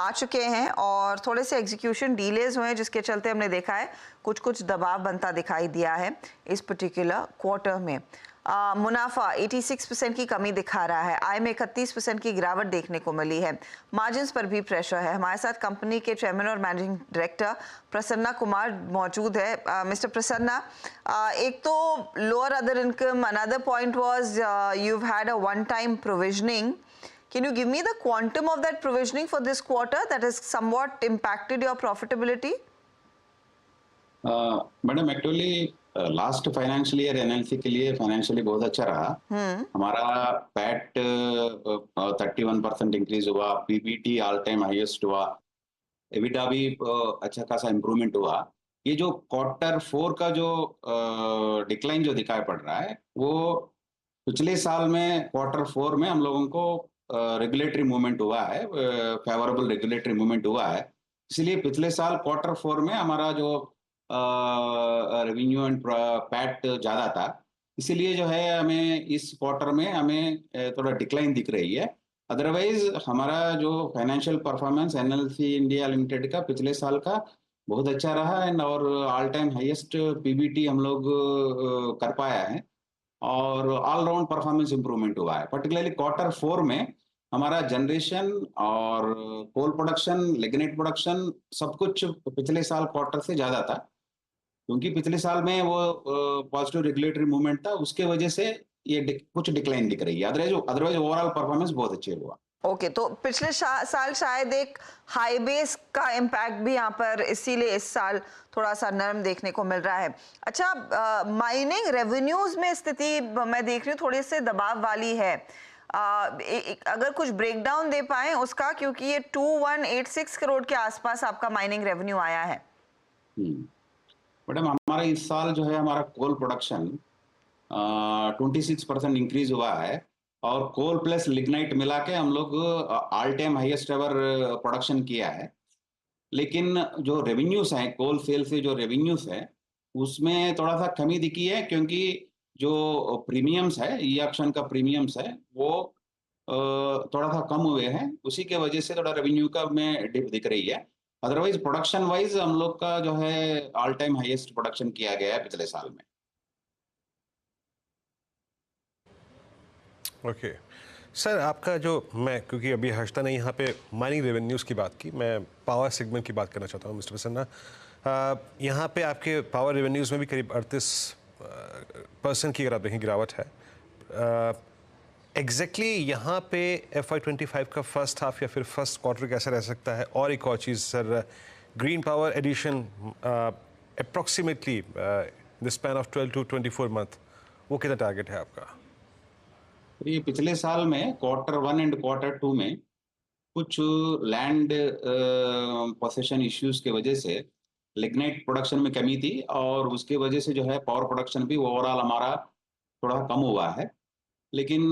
आ चुके हैं और थोड़े से एग्जीक्यूशन डिलेज हुए हैं, जिसके चलते हमने देखा है कुछ दबाव बनता दिखाई दिया है इस पर्टिकुलर क्वार्टर में। मुनाफा 86% की कमी दिखा रहा है, आय में 31% की गिरावट देखने को मिली है, मार्जिन्स पर भी प्रेशर है। हमारे साथ कंपनी के चेयरमैन और मैनेजिंग डायरेक्टर प्रसन्ना कुमार मौजूद है। मिस्टर प्रसन्ना, एक तो lower other income, another point was you've had a one time provisioning. Can you give me the quantum of that provisioning for this quarter that has somewhat impacted your profitability? Madam actually last financial year NLC के लिए financially बहुत अच्छा रहा। हमारा PAT 31% increase हुआ, PBT all time highest हुआ, EBITDA भी अच्छा खासा इम्प्रूवमेंट हुआ। ये जो क्वार्टर 4 का जो डिक्लाइन जो दिखाई पड़ रहा है, वो पिछले साल में क्वार्टर 4 में हम लोगों को रेगुलेटरी मूवमेंट हुआ है, फेवरेबल रेगुलेटरी मूवमेंट हुआ है। इसलिए पिछले साल क्वार्टर 4 में हमारा जो रेवेन्यू एंड पैट ज़्यादा था, इसीलिए जो है हमें इस क्वार्टर में हमें थोड़ा डिक्लाइन दिख रही है। अदरवाइज हमारा जो financial performance NLC India limited का पिछले साल का बहुत अच्छा रहा एंड और ऑल टाइम हाईएस्ट पीबीटी हम लोग कर पाया है और ऑल राउंड परफॉर्मेंस इंप्रूवमेंट हुआ है। पर्टिकुलरली क्वार्टर 4 में हमारा जनरेशन और कोल प्रोडक्शन, लिग्नाइट प्रोडक्शन सब कुछ पिछले साल क्वार्टर से ज़्यादा था, क्योंकि पिछले साल में वो पॉजिटिव रेगुलेटरी मूवमेंट था, उसके वजह से ये कुछ डिक्लाइन दिख रही है। अदरवाइज ओवरऑल परफॉर्मेंस बहुत अच्छे हुआ। ओके, तो पिछले साल शायद एक हाई बेस का इम्पैक्ट भी यहाँ पर, इसीलिए इस साल थोड़ा सा नरम देखने को मिल रहा है। अच्छा, माइनिंग रेवेन्यूज में स्थिति मैं देख रही हूँ थोड़ी से दबाव वाली है। अगर कुछ ब्रेकडाउन दे पाए उसका, क्योंकि ये 2186 करोड़ के आसपास आपका माइनिंग रेवेन्यू आया है। मैडम, हमारा इस साल जो है हमारा कोल प्रोडक्शन 26% इंक्रीज हुआ है और कोल प्लस लिग्नाइट मिला के हम लोग all time highest ever production किया है। लेकिन जो रेवेन्यूज हैं, कोल सेल से जो रेवेन्यूज है, उसमें थोड़ा सा कमी दिखी है, क्योंकि जो प्रीमियम्स है, ई ऑप्शन का प्रीमियम्स है, वो थोड़ा सा कम हुए हैं, उसी के वजह से थोड़ा रेवेन्यू का में डिप दिख रही है। अदरवाइज प्रोडक्शन वाइज हम लोग का जो है ऑल टाइम हाईएस्ट प्रोडक्शन किया गया है पिछले साल में। ओके सर, आपका जो, मैं क्योंकि अभी हर्षता ने यहाँ पे माइनिंग रेवेन्यूज़ की बात की, मैं पावर सेगमेंट की बात करना चाहता हूँ मिस्टर प्रसन्ना। यहाँ पे आपके पावर रेवेन्यूज़ में भी करीब 38% की अगर आप देखें गिरावट है। एग्जैक्टली यहाँ पे FY25 का फर्स्ट हाफ या फिर फर्स्ट क्वार्टर कैसा रह सकता है? और एक और चीज़ sir, green power addition approximately the span of 12 to 24 month, वो कितना टारगेट है आपका? ये पिछले साल में क्वार्टर 1 एंड क्वार्टर 2 में कुछ लैंड पोसेशन इश्यूज के वजह से लिग्नाइट प्रोडक्शन में कमी थी और उसके वजह से जो है पावर प्रोडक्शन भी ओवरऑल हमारा थोड़ा कम हुआ है। लेकिन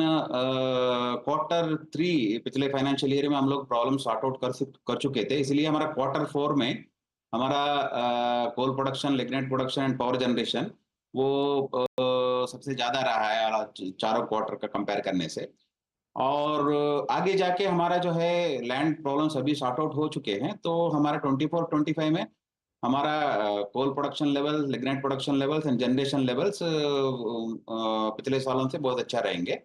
क्वार्टर 3 पिछले फाइनेंशियल ईयर में हम लोग प्रॉब्लम सॉर्ट आउट कर चुके थे, इसलिए हमारा क्वार्टर 4 में हमारा coal production, lignite production and power generation वो सबसे ज़्यादा रहा है चारों क्वार्टर का कंपेयर करने से। और आगे जाके हमारा जो है लैंड प्रॉब्लम्स अभी सॉर्ट आउट हो चुके हैं, तो हमारा 24-25 में हमारा coal production level, lignite production levels and generation levels पिछले सालों से बहुत अच्छा रहेंगे।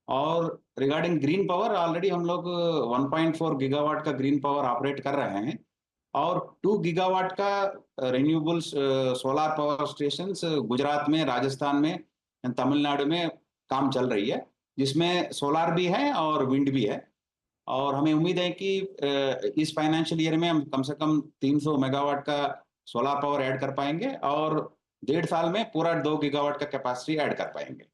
और रिगार्डिंग ग्रीन पावर, ऑलरेडी हम लोग 1.4 गीगावाट का ग्रीन पावर ऑपरेट कर रहे हैं और 2 गीगावाट का renewables solar power stations Gujarat में, राजस्थान में एंड तमिलनाडु में काम चल रही है, जिसमें सोलर भी है और विंड भी है। और हमें उम्मीद है कि इस फाइनेंशियल ईयर में हम कम से कम 300 मेगावाट का सोलर पावर ऐड कर पाएंगे और 1.5 साल में पूरा 2 गीगावाट का कैपेसिटी ऐड कर पाएंगे।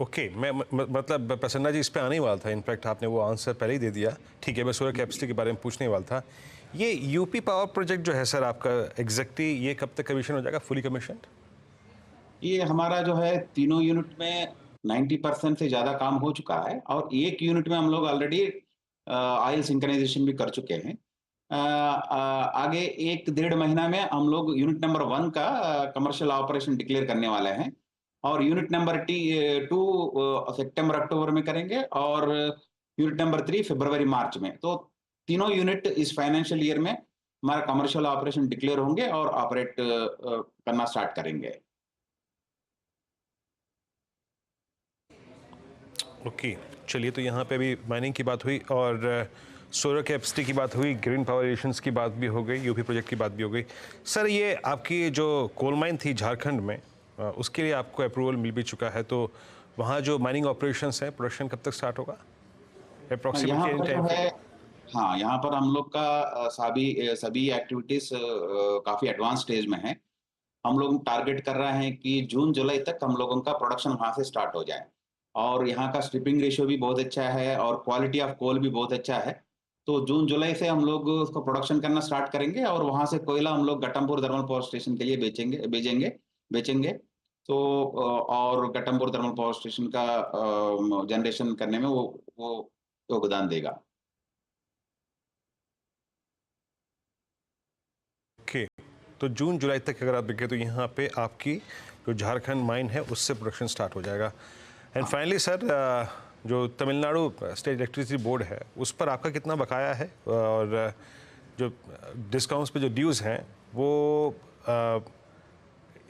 ओके, मैं मतलब प्रसन्ना जी इस पे आने ही वाला था, इनफैक्ट आपने वो आंसर पहले ही दे दिया। ठीक है, मैं सोलर कैपेसिटी के बारे में पूछने वाला था। ये यूपी पावर प्रोजेक्ट जो है सर आपका, एग्जैक्टली ये कब तक कमीशन हो जाएगा, फुली कमीशन? ये हमारा जो है तीनों यूनिट में 90% से ज़्यादा काम हो चुका है और एक यूनिट में हम लोग ऑलरेडी ऑयल सिंक्रोनाइजेशन भी कर चुके हैं। आगे 1-1.5 महीना में हम लोग यूनिट नंबर 1 का कमर्शियल ऑपरेशन डिक्लेयर करने वाले हैं और यूनिट नंबर 2 सितंबर अक्टूबर में करेंगे और यूनिट नंबर 3 फरवरी मार्च में। तो तीनों यूनिट इस फाइनेंशियल ईयर में हमारा कमर्शियल ऑपरेशन डिक्लेयर होंगे और ऑपरेट करना स्टार्ट करेंगे। ओके, चलिए, तो यहाँ पे अभी माइनिंग की बात हुई और सोलर कैपेसिटी की बात हुई, ग्रीन पावर एडिशंस की बात भी हो गई, यूपी प्रोजेक्ट की बात भी हो गई। सर, ये आपकी जो कोल माइन थी झारखंड में, उसके लिए आपको अप्रूवल मिल भी चुका है, तो वहाँ जो माइनिंग ऑपरेशंस हैं, प्रोडक्शन कब तक स्टार्ट होगा यहाँ अप्रॉक्सीमेटली एनी पर जो टाइम है, फ्रेम? हाँ, यहाँ पर हम लोग का सभी एक्टिविटीज काफी एडवांस स्टेज में है। हम लोग टारगेट कर रहे हैं कि जून जुलाई तक हम लोगों का प्रोडक्शन वहां से स्टार्ट हो जाए। और यहाँ का स्ट्रिपिंग रेशियो भी बहुत अच्छा है और क्वालिटी ऑफ कोल भी बहुत अच्छा है। तो जून जुलाई से हम लोग उसको प्रोडक्शन करना स्टार्ट करेंगे और वहां से कोयला हम लोग घटमपुर थर्मल पावर स्टेशन के लिए बेचेंगे। तो और घटमपुर थर्मल पावर स्टेशन का जनरेशन करने में वो योगदान देगा। ओके, तो जून जुलाई तक अगर आप देखें तो यहाँ पे आपकी जो झारखंड माइन है उससे प्रोडक्शन स्टार्ट हो जाएगा। एंड फाइनली सर, जो तमिलनाडु स्टेट इलेक्ट्रिसिटी बोर्ड है उस पर आपका कितना बकाया है, और जो डिस्काउंट्स पे जो ड्यूज़ हैं वो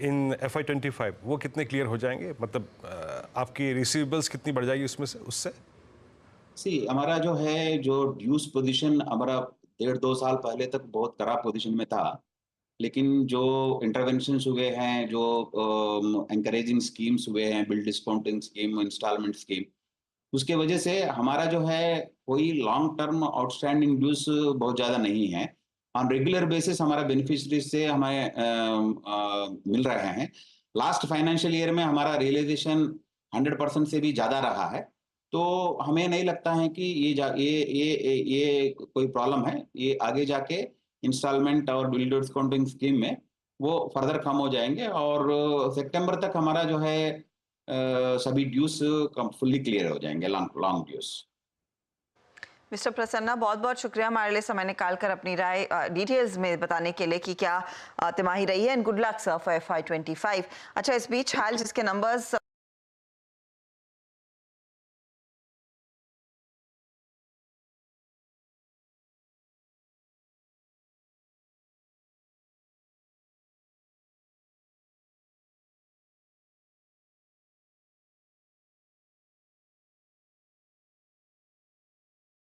इन FY25 वो कितने क्लियर हो जाएंगे, मतलब आपकी रिसीवेबल्स कितनी बढ़ जाएगी उसमें से उससे? हमारा जो है, जो ड्यूज पोजीशन हमारा 1.5-2 साल पहले तक बहुत खराब पोजीशन में था। लेकिन जो इंटरवेंशंस हुए हैं, जो एनकरेजिंग स्कीम्स हुए हैं, bill discounting scheme, instalment scheme, उसके वजह से हमारा जो है कोई लॉन्ग टर्म आउटस्टैंडिंग ड्यूज बहुत ज़्यादा नहीं है। ऑन रेगुलर बेसिस हमारा बेनिफिशरीज से हमें मिल रहे हैं। लास्ट फाइनेंशियल ईयर में हमारा रियलाइजेशन 100% से भी ज़्यादा रहा है। तो हमें नहीं लगता है कि ये कोई प्रॉब्लम है। ये आगे जाके इंस्टॉलमेंट और बिल डिस्काउंटिंग स्कीम में वो फर्दर कम हो जाएंगे और सितंबर तक हमारा जो है सभी ड्यूज फुल्ली क्लियर हो जाएंगे, लॉन्ग ड्यूज। मिस्टर प्रसन्ना, बहुत बहुत शुक्रिया हमारे लिए समय निकाल कर अपनी राय डिटेल्स में बताने के लिए कि क्या तिमाही रही है। And good luck sir for FY25। अच्छा, इस बीच हाल जिसके नंबर्स